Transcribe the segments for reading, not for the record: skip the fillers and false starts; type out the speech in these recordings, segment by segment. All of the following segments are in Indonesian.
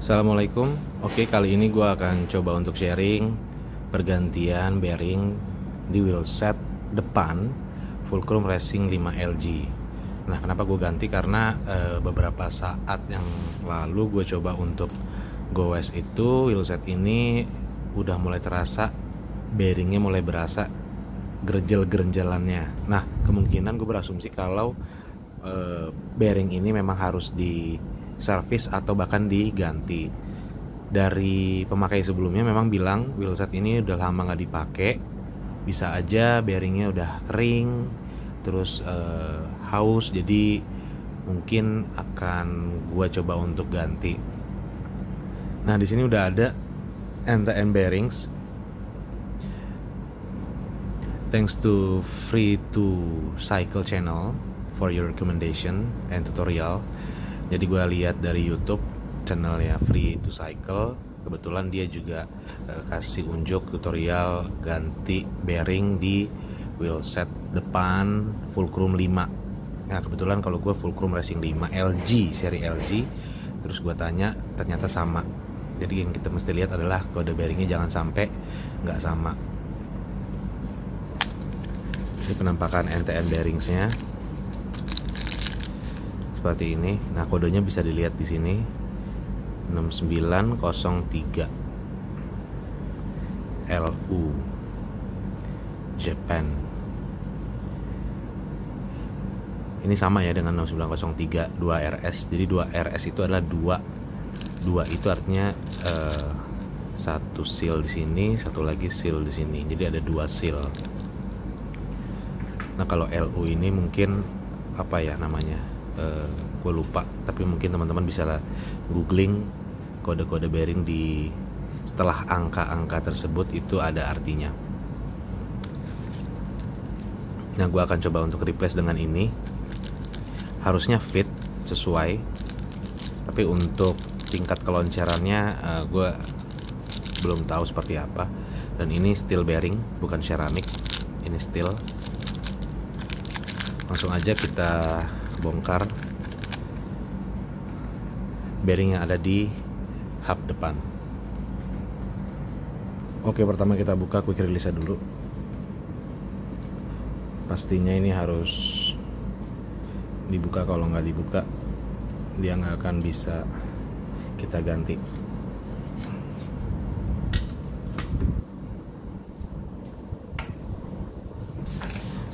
Assalamualaikum. Oke, kali ini gue akan coba untuk sharing pergantian bearing di wheelset depan Fulcrum Racing 5 LG. Nah, kenapa gue ganti? Karena beberapa saat yang lalu gue coba untuk goes itu wheelset ini udah mulai terasa bearingnya mulai berasa gerenjel-gerenjelannya. Nah, kemungkinan gue berasumsi kalau bearing ini memang harus di servis atau bahkan diganti. Dari pemakai sebelumnya memang bilang wheelset ini udah lama nggak dipakai, bisa aja bearingnya udah kering, terus haus, jadi mungkin akan gua coba untuk ganti. Nah, di sini udah ada NTN bearings. Thanks to free to cycle channel for your recommendation and tutorial. Jadi gue lihat dari YouTube channelnya Free to Cycle, kebetulan dia juga kasih unjuk tutorial ganti bearing di wheelset depan Fulcrum 5. Nah, kebetulan kalau gue Fulcrum Racing 5 LG, seri LG, terus gue tanya ternyata sama. Jadi yang kita mesti lihat adalah kode bearingnya jangan sampai nggak sama. Ini penampakan NTN bearingsnya seperti ini. Nah, kodenya bisa dilihat di sini 6903 LU Japan. Ini sama ya dengan 6903 2RS. Jadi 2RS itu adalah 2 itu artinya satu seal di sini, satu lagi seal di sini. Jadi ada 2 seal. Nah, kalau LU ini mungkin apa ya namanya? Gue lupa, tapi mungkin teman-teman bisa lah googling kode-kode bearing di setelah angka-angka tersebut itu ada artinya. Nah, gue akan coba untuk replace dengan ini. Harusnya fit sesuai, tapi untuk tingkat keloncarannya gue belum tahu seperti apa. Dan ini steel bearing, bukan ceramik, ini steel. Langsung aja kita bongkar bearing yang ada di hub depan. Oke, pertama kita buka quick release dulu. Pastinya ini harus dibuka, kalau nggak dibuka dia nggak akan bisa kita ganti.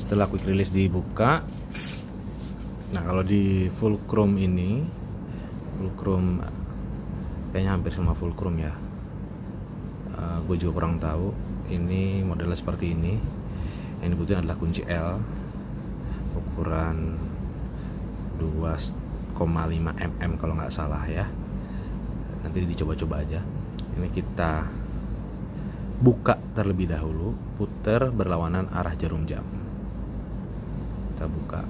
Setelah quick release dibuka, nah kalau di Fulcrum ini, Fulcrum kayaknya hampir semua Fulcrum ya, gue juga kurang tahu. Ini modelnya seperti ini. Yang dibutuhin adalah kunci L ukuran 2,5 mm kalau nggak salah ya. Nanti dicoba-coba aja. Ini kita buka terlebih dahulu, putar berlawanan arah jarum jam. Kita buka.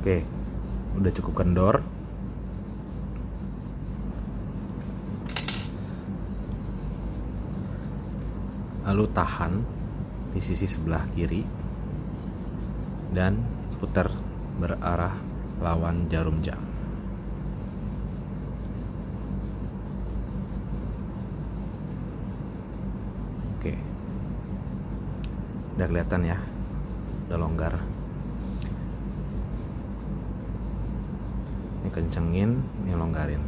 Oke, udah cukup kendor. Lalu tahan di sisi sebelah kiri dan putar berarah lawan jarum jam. Oke, udah kelihatan ya, udah longgar. Ini kencengin, ini longgarin.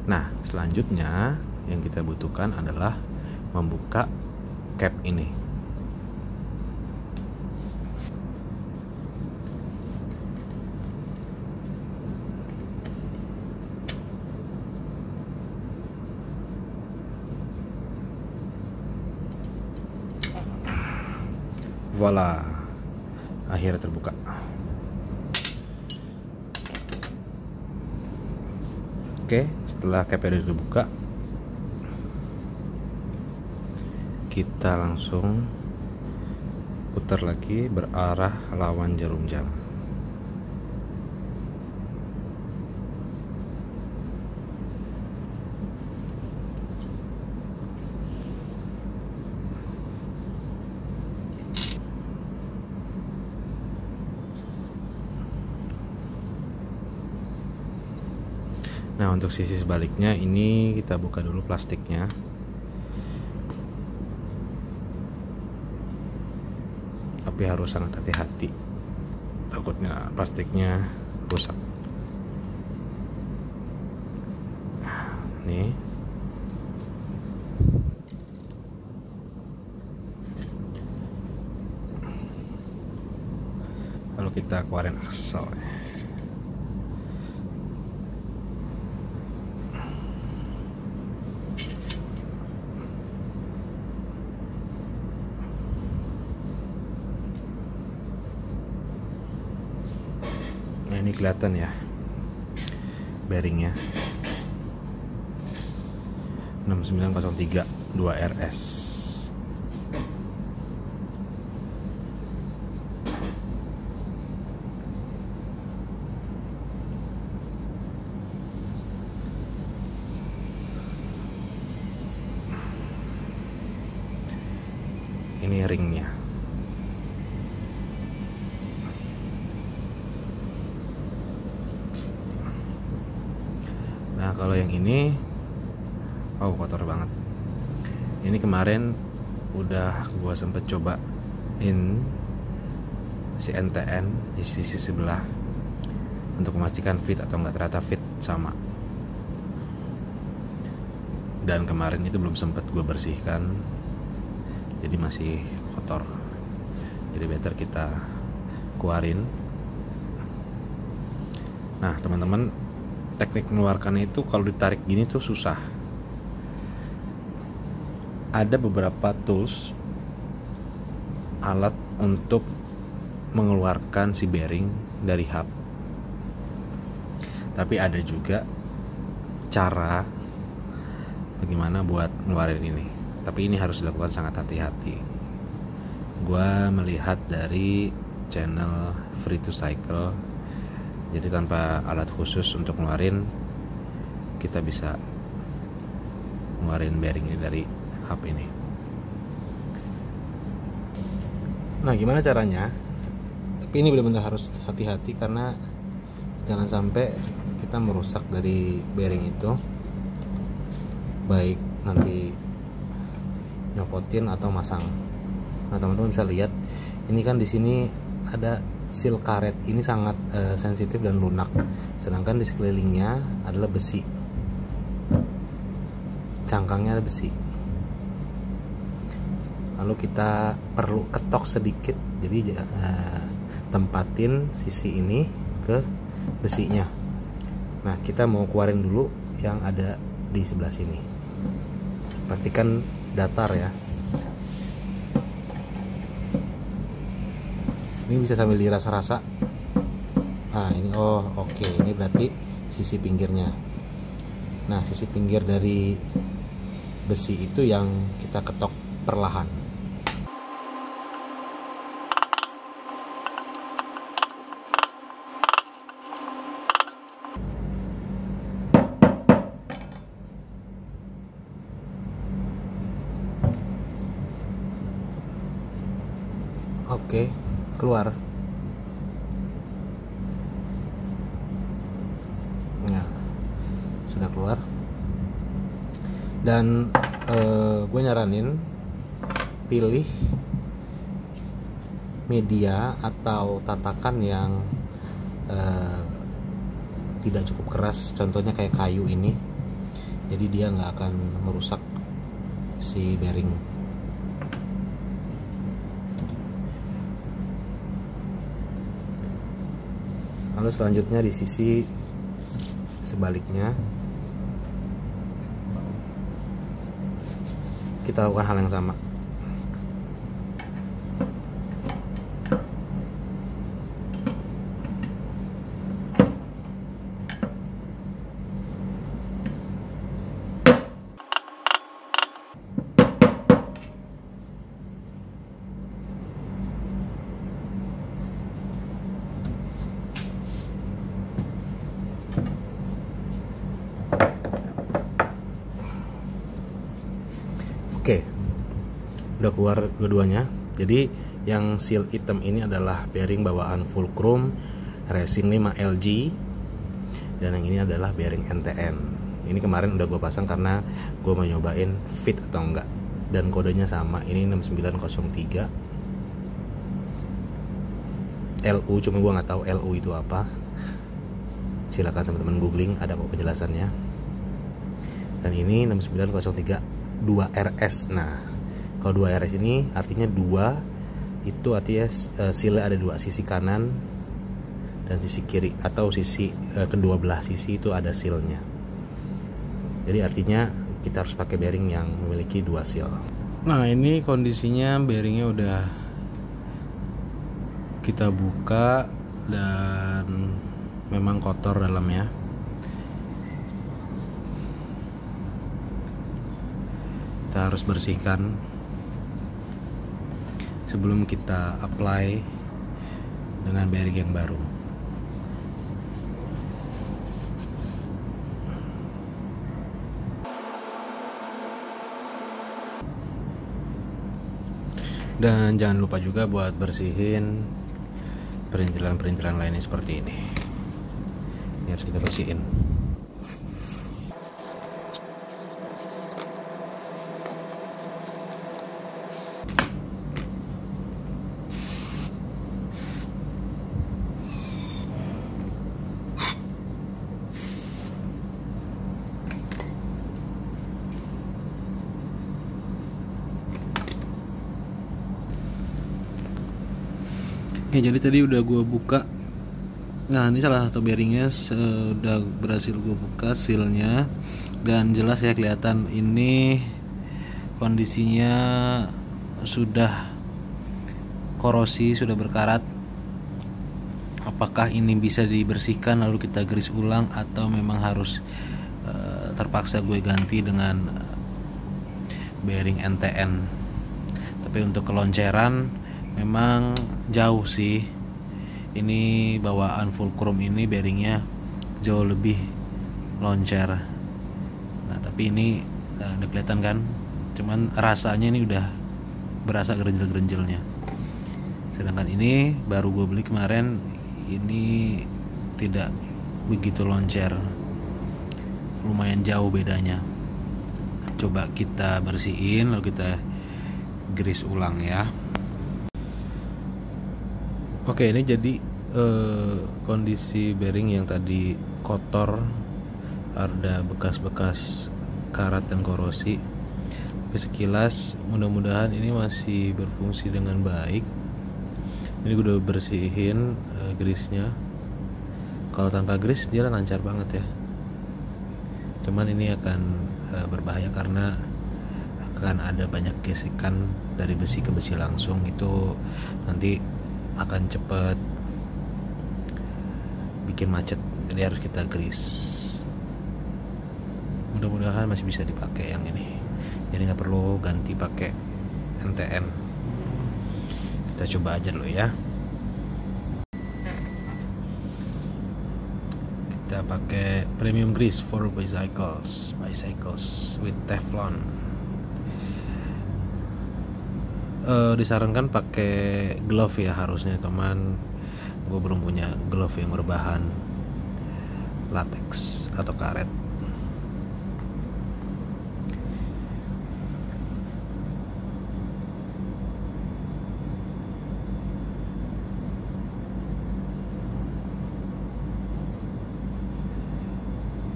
Nah, selanjutnya yang kita butuhkan adalah membuka cap ini. Voila, akhirnya terbuka. Oke, setelah capnya dibuka, kita langsung putar lagi berarah lawan jarum jam. Nah, untuk sisi sebaliknya ini kita buka dulu plastiknya. Tapi harus sangat hati-hati, takutnya plastiknya rusak. Nih, lalu kita keluarin akselnya. Nah, ini kelihatan ya bearingnya 6903 2RS. Ini ringnya. Nah, kalau yang ini, oh kotor banget. Ini kemarin udah gua sempet cobain si NTN di sisi sebelah untuk memastikan fit atau enggak, ternyata fit sama. Dan kemarin itu belum sempet gua bersihkan, jadi masih kotor. Jadi better kita keluarin. Nah, teman-teman, teknik mengeluarkannya itu kalau ditarik gini tuh susah. Ada beberapa tools, alat untuk mengeluarkan si bearing dari hub. Tapi ada juga cara bagaimana buat ngeluarin ini. Tapi ini harus dilakukan sangat hati-hati. Gua melihat dari channel Free to Cycle, jadi tanpa alat khusus untuk ngeluarin, kita bisa ngeluarin bearing ini dari hub ini. Nah, gimana caranya? Tapi ini benar-benar harus hati-hati karena jangan sampai kita merusak dari bearing itu, baik nanti nyopotin atau masang. Nah, teman-teman bisa lihat ini kan di sini ada seal karet, ini sangat sensitif dan lunak, sedangkan di sekelilingnya adalah besi, cangkangnya ada besi. Lalu kita perlu ketok sedikit, jadi tempatin sisi ini ke besinya. Nah, kita mau keluarin dulu yang ada di sebelah sini, pastikan datar ya. Ini bisa sambil dirasa-rasa. Nah, ini oke. Ini berarti sisi pinggirnya. Nah, sisi pinggir dari besi itu yang kita ketok perlahan. Oke, keluar. Nah, sudah keluar. Dan gue nyaranin pilih media atau tatakan yang tidak cukup keras, contohnya kayak kayu ini, jadi dia nggak akan merusak si bearing. Lalu selanjutnya di sisi sebaliknya kita lakukan hal yang sama. Oke, udah keluar dua-duanya. Jadi yang seal hitam ini adalah bearing bawaan Fulcrum resin 5 LG Dan yang ini adalah bearing NTN. Ini kemarin udah gue pasang karena gue mau nyobain fit atau enggak. Dan kodenya sama, ini 6903 LU, cuma gue nggak tahu LU itu apa. Silakan teman-teman googling, ada kok penjelasannya. Dan ini 6903 2RS. Nah, kalau 2RS ini artinya 2 itu artinya silnya ada 2, sisi kanan dan sisi kiri, atau sisi kedua belah sisi itu ada silnya. Jadi artinya kita harus pakai bearing yang memiliki 2 seal. Nah, ini kondisinya bearingnya udah kita buka dan memang kotor dalamnya. Kita harus bersihkan sebelum kita apply dengan bearing yang baru. Dan jangan lupa juga buat bersihin perintilan-perintilan lainnya seperti ini. Ini harus kita bersihin. Ya, jadi tadi udah gue buka. Nah, ini salah satu bearingnya sudah berhasil gue buka sealnya, dan jelas ya kelihatan ini kondisinya sudah korosi, sudah berkarat. Apakah ini bisa dibersihkan lalu kita grease ulang, atau memang harus terpaksa gue ganti dengan bearing NTN. Tapi untuk kelonceran memang jauh sih. Ini bawaan fulcrum ini bearingnya jauh lebih loncer. Nah, tapi ini udah kelihatan kan, cuman rasanya ini udah berasa gerenjel-gerenjelnya. Sedangkan ini baru gue beli kemarin, ini tidak begitu loncer, lumayan jauh bedanya. Coba kita bersihin lalu kita grease ulang ya. Oke, ini jadi kondisi bearing yang tadi kotor, ada bekas-bekas karat dan korosi. Tapi sekilas mudah-mudahan ini masih berfungsi dengan baik. Ini gue udah bersihin grease-nya. Kalau tanpa grease dia lancar banget ya. Cuman ini akan berbahaya karena akan ada banyak gesekan dari besi ke besi langsung. Itu nanti akan cepat bikin macet, jadi harus kita grease. Mudah-mudahan masih bisa dipakai yang ini, jadi nggak perlu ganti pakai NTN. Kita coba aja dulu ya. Kita pakai premium grease for bicycles with Teflon. Disarankan pakai glove ya harusnya, teman. Gue belum punya glove yang berbahan latex atau karet.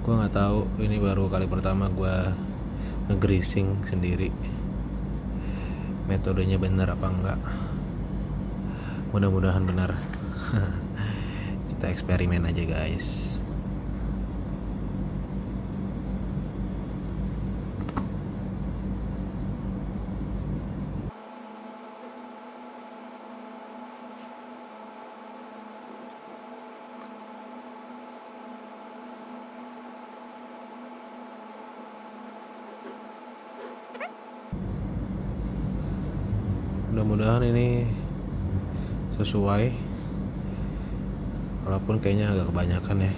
Gue nggak tahu, ini baru kali pertama gue nge-greasing sendiri. Metodenya benar apa enggak? Mudah-mudahan benar. Kita eksperimen aja guys. Mudah-mudahan ini sesuai, walaupun kayaknya agak kebanyakan ya.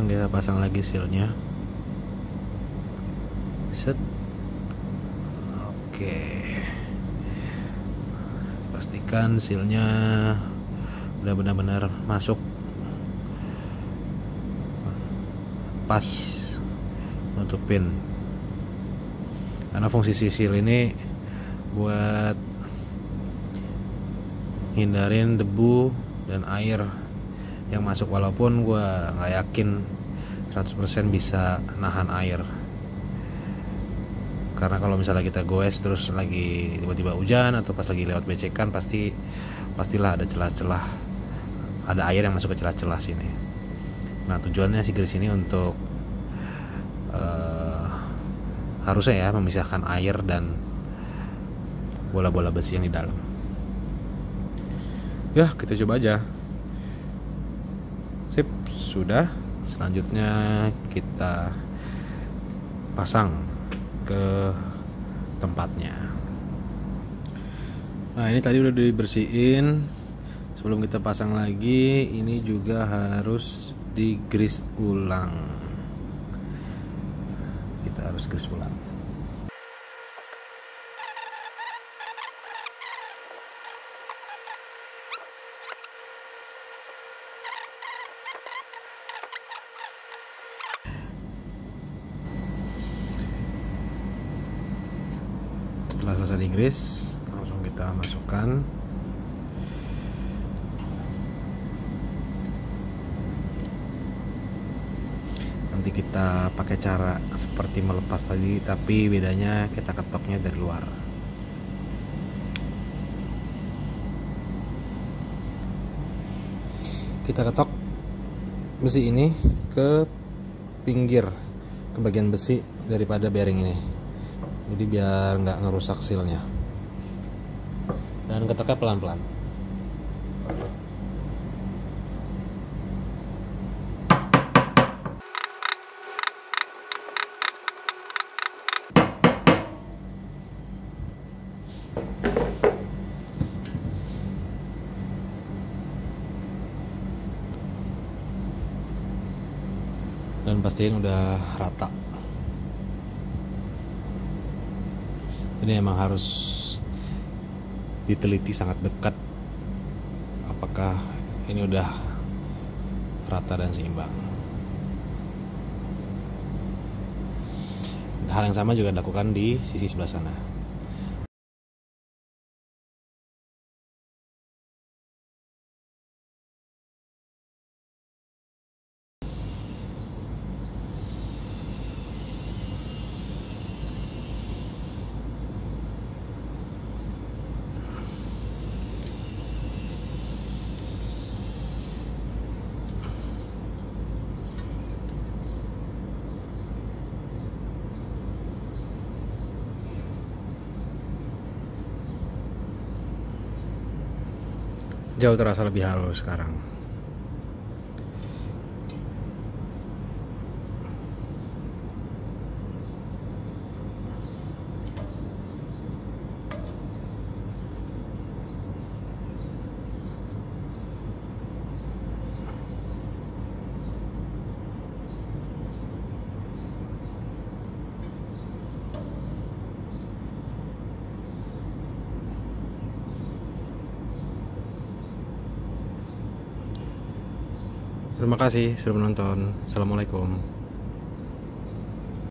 Sekarang kita pasang lagi sealnya. Set. Oke. Pastikan sealnya udah benar-benar masuk pas nutupin, karena fungsi seal ini buat hindarin debu dan air yang masuk, walaupun gua nggak yakin 100% bisa nahan air, karena kalau misalnya kita goes terus lagi tiba-tiba hujan atau pas lagi lewat becekan, pastilah ada celah-celah, ada air yang masuk ke celah-celah sini. Nah, tujuannya si grease ini untuk harusnya ya memisahkan air dan bola-bola besi yang di dalam. Ya, kita coba aja. Sip, sudah. Selanjutnya kita pasang ke tempatnya. Nah, ini tadi udah dibersihin. Sebelum kita pasang lagi, ini juga harus di-grease ulang. Kita harus grease ulang. Setelah selesai di-grease, langsung kita masukkan. Nanti kita pakai cara seperti melepas tadi, tapi bedanya kita ketoknya dari luar. Kita ketok besi ini ke pinggir, ke bagian besi daripada bearing ini, jadi biar nggak ngerusak sealnya. Dan ketoknya pelan-pelan. Dan pastiin udah rata. Ini emang harus diteliti sangat dekat apakah ini udah rata dan seimbang. Hal yang sama juga dilakukan di sisi sebelah sana. Jauh terasa lebih halus sekarang. Terima kasih sudah menonton. Assalamualaikum.